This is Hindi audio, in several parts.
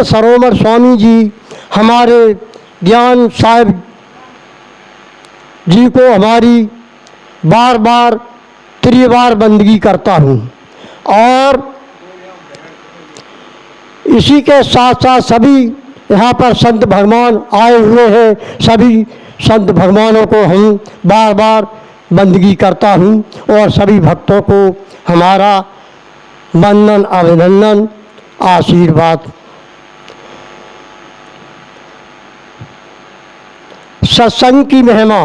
सरोवर स्वामी जी हमारे ज्ञान साहब जी को हमारी बार बार त्रिवार बंदगी करता हूँ। और इसी के साथ साथ सभी यहाँ पर संत भगवान आए हुए हैं, सभी संत भगवानों को हम बार बार बंदगी करता हूँ और सभी भक्तों को हमारा वंदन अभिनंदन आशीर्वाद। सत्संग की महिमा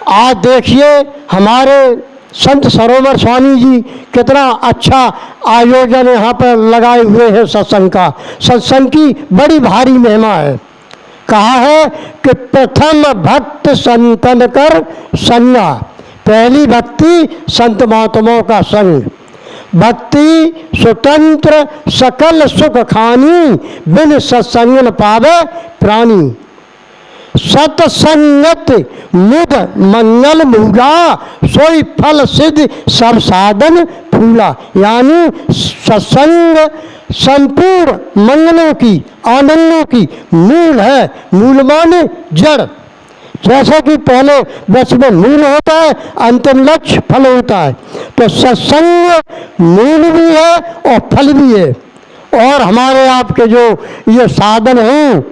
आज देखिए, हमारे संत सरोवर स्वामी जी कितना अच्छा आयोजन यहाँ पर लगाए हुए हैं सत्संग का। सत्संग की बड़ी भारी महिमा है। कहा है कि प्रथम भक्त संतन कर संगा, पहली भक्ति संत महात्माओं का संग। भक्ति स्वतंत्र सकल सुख खानी, बिन सत्संग न पावे प्राणी। सत्संगत मुद मंगल मूला, सोई फल सिद्ध सब साधन फूला। यानी सत्संग संपूर्ण मंगलों की आनंदों की मूल है। मूल माने जड़। जैसे कि पहले वृक्ष में मूल होता है, अंतिम लक्ष्य फल होता है, तो सत्संग मूल भी है और फल भी है। और हमारे आपके जो ये साधन हैं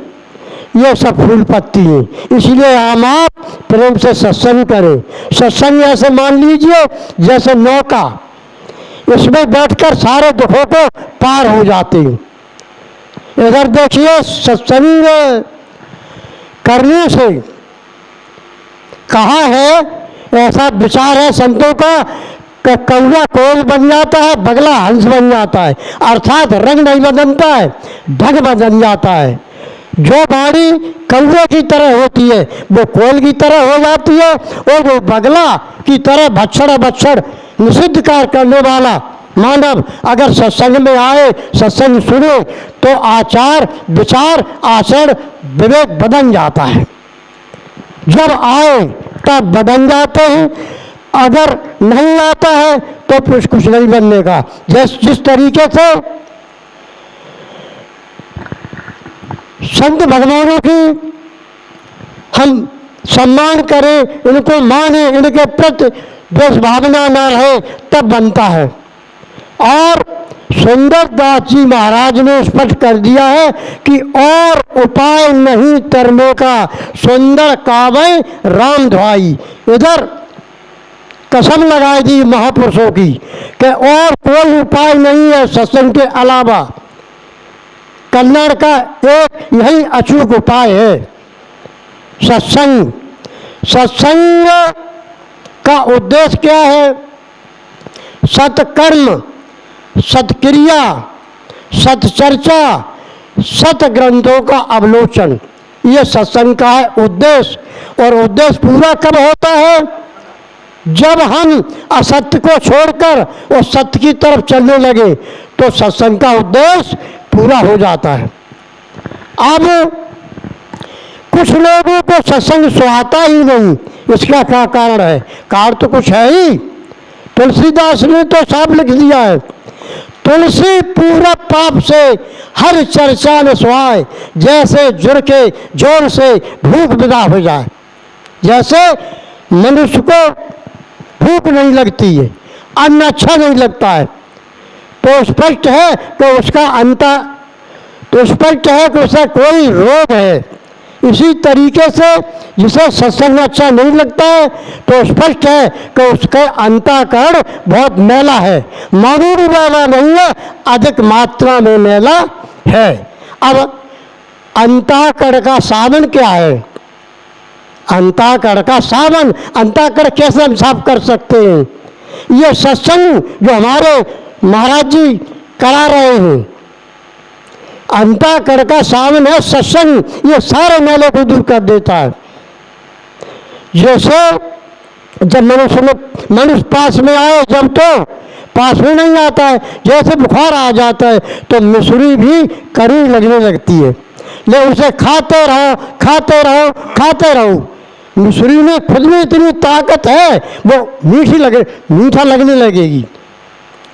ये सब फूल पत्ती है। इसलिए हम आप प्रेम से सत्संग करें। सत्संग ऐसे मान लीजिए जैसे नौका, इसमें बैठकर सारे दुखों को पार हो जाते हैं। इधर देखिए, सत्संग करने से कहा है, ऐसा विचार है संतों का कि कौवा कोयल बन जाता है, बगला हंस बन जाता है। अर्थात रंग नहीं बदलता है, ढंग बदल जाता है। जो वाणी कौवे की तरह होती है वो कोयल की तरह हो जाती है, और वो बगला की तरह भक्षण निषिद्ध कार्य करने वाला मानव अगर सत्संग में आए, सत्संग सुने, तो आचार विचार आचरण विवेक बदल जाता है। जब आए तब बदल जाते हैं, अगर नहीं आता है तो कुछ नहीं बनने का। जिस तरीके से संत भगवानों की हम सम्मान करें, इनको माने, इनके प्रति देश भावना न रहे, तब बनता है। और सुंदर दास जी महाराज ने स्पष्ट कर दिया है कि और उपाय नहीं तरने का, सुंदर कावै राम धुआई। इधर कसम लगाई दी महापुरुषों की कि और कोई उपाय नहीं है सत्संग के अलावा। कल्याण का एक यही अचूक उपाय है सत्संग। सत्संग का उद्देश्य क्या है? सत्कर्म, सत्क्रिया, सत्चर्चा, सत्ग्रंथों का अवलोकन, ये सत्संग का है उद्देश्य। और उद्देश्य पूरा कब होता है? जब हम असत्य को छोड़कर उस सत्य की तरफ चलने लगे तो सत्संग का उद्देश्य पूरा हो जाता है। अब कुछ लोगों को सत्संग सुहाता ही नहीं, इसका क्या कारण है? कारण तो कुछ है ही। तुलसीदास ने तो साफ लिख दिया है, तुलसी पूरा पाप से हर चर्चा में सुहाए, जैसे जुड़ के जोर से भूख विदा हो जाए। जैसे मनुष्य को भूख नहीं लगती है, अन्न अच्छा नहीं लगता है, तो स्पष्ट है कि उसका स्पष्ट है कि उसे कोई रोग है। इसी तरीके से जिसे सत्संग अच्छा नहीं लगता है तो स्पष्ट है कि उसके अंतःकरण बहुत मैला है। मामूली मैला नहीं है, अधिक मात्रा में मैला है। अब अंतःकरण का साधन क्या है? अंतःकरण का साधन, अंतःकरण कैसे हम साफ कर सकते हैं? ये सत्संग जो हमारे महाराज जी करा रहे हैं, अंतःकरण का साधन है सत्संग। ये सारे मैलों को दूर कर देता है। जैसे जब मनुष्य पास में आए, जब तो पास में नहीं आता है, जैसे बुखार आ जाता है तो मिश्री भी कड़वी लगने लगती है, ले उसे खाते रहो खाते रहो खाते रहो। मिश्री में खुद में इतनी ताकत है, वो मीठा लगने लगेगी।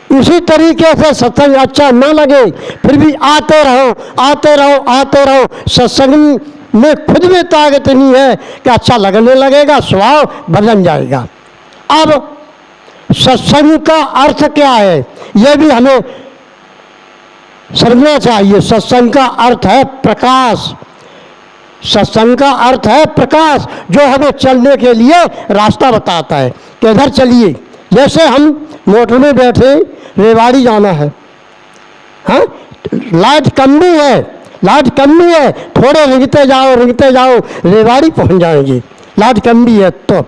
इसी तरीके से सत्संग अच्छा न लगे फिर भी आते रहो आते रहो आते रहो। सत्संग में खुद में ताकत नहीं है कि अच्छा लगने लगेगा, स्वभाव बदल जाएगा। अब सत्संग का अर्थ क्या है यह भी हमें समझना चाहिए। सत्संग का अर्थ है प्रकाश। सत्संग का अर्थ है प्रकाश जो हमें चलने के लिए रास्ता बताता है कि इधर चलिए। जैसे हम मोटर में बैठे रेवाड़ी जाना है, हाँ लाइट कम भी है, लाइट कम भी है, थोड़े रिंगते जाओ रेवाड़ी पहुंच जाएंगे। लाइट कम भी है तो,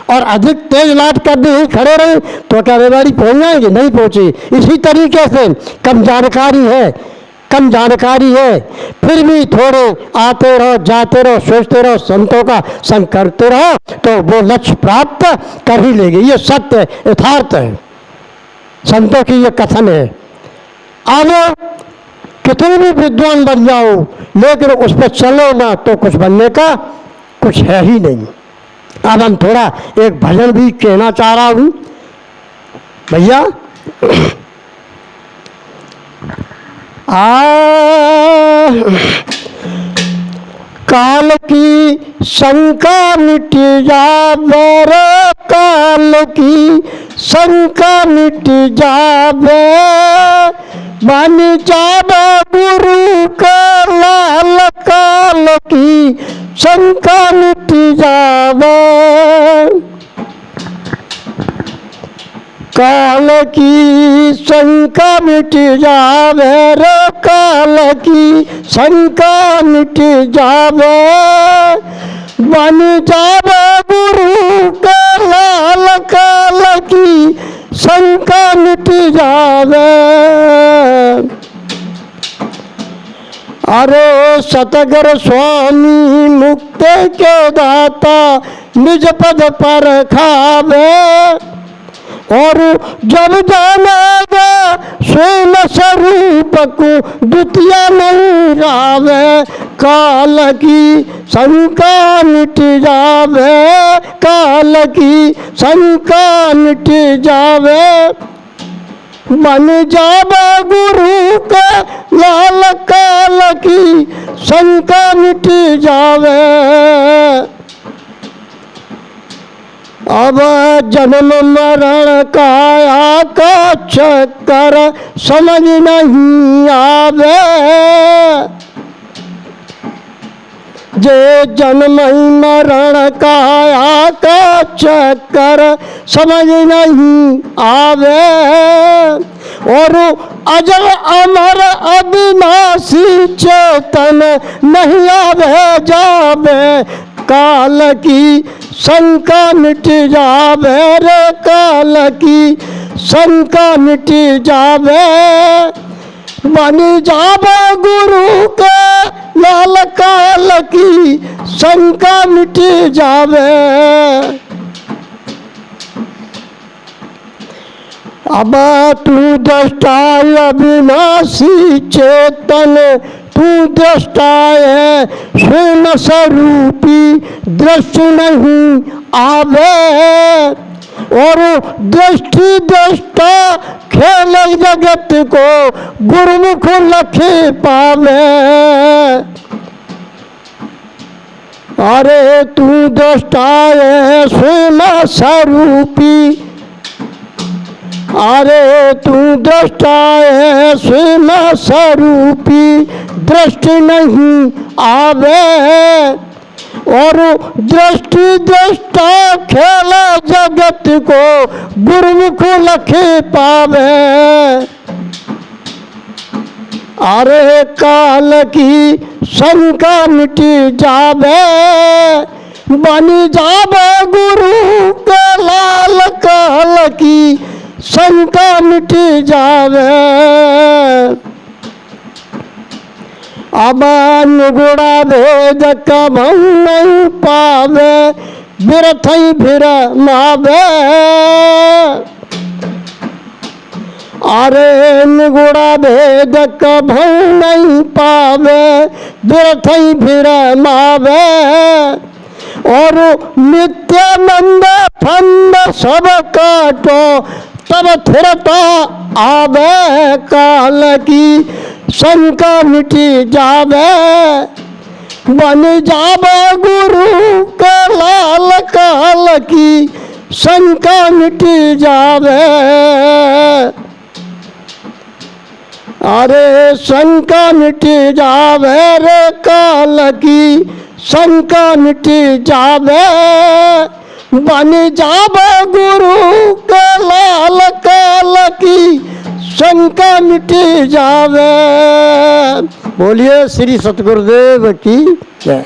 और अधिक तेज लाइट कर भी खड़े रहे तो क्या रेवाड़ी पहुंच जाएंगे? नहीं पहुंचे। इसी तरीके से कम जानकारी है फिर भी थोड़े आते रहो जाते रहो सोचते रहो संतों का संग करते रहो तो वो लक्ष्य प्राप्त कर ही लेंगे। ये सत्य है, यथार्थ है, संतों की ये कथन है। अब कितने भी विद्वान बन जाओ लेकिन उस पर चलो ना तो कुछ बनने का कुछ है ही नहीं। अब हम थोड़ा एक भजन भी कहना चाह रहा हूं भैया। काल की शंका मिट जावे रे, काल की शंका मिट जावे, बन जावे गुरु का लाल, काल की शंका मिट जावे। काल की शंका मिट जावे रे, काल की शंका मिट जावे, बन जावे गुरु का लाल, काल की शंका मिट जावे। अरे सतगुरु स्वामी मुक्ति के दाता निज पद पर खावे, और जब जानेगा स्वयं स्वरूप को द्वितीय नहीं रावे, काल की शंका मिट जावे, काल की शंका मिट जावे, बन जावे गुरु का लाल, काल की शंका मिट जावे। अब जन्म मरण काया का चक्कर समझ नहीं आवे, जे जन्म मरण काया का चक्कर समझ नहीं आवे, और अजर अमर अविनाशी चेतन नहीं आवे जावे, काल की शंका मिट जावे रे, काल की शंका मिट जावे, बन जावे गुरु का लाल, काल की शंका मिट जावे। अब तू दृष्टा अविनाशी चेतन, तू दृष्टा है स्वयं स्वरूपी, दृष्टि नहीं आवे, और दृष्टि दृष्टा खेल जगत को गुरुमुख लखे पावे। अरे तू दृष्टा है स्वयं स्वरूपी, अरे तू दृष्टा है स्वयं स्वरूपी, दृष्टि नहीं आवे, और दृष्टि दृष्टा खेल जगत को गुरुमुख लखे पावे। अरे काल की शंका मिट जावे, बन जावे गुरु के लाल, काल की शंका मिट जावे। अब निगुड़ा भेद कबहु नहीं पावे, बिरथई भिरमावे, अरे निगुड़ा भेद कबहु नहीं पावे, बिरथई भिरमावे, और नित्यानंद फंद सब काटो तब थिरता आवे काल की शंका मिटी जावे, बन जावे गुरु के लाल काल की शंका मिटी जावे। अरे शंका मिटी जावे रे काल की शंका मिटी जावे, बन जावे गुरु के लाल काल की शंका मिटी जावे। बोलिए श्री सतगुरुदेव की जय।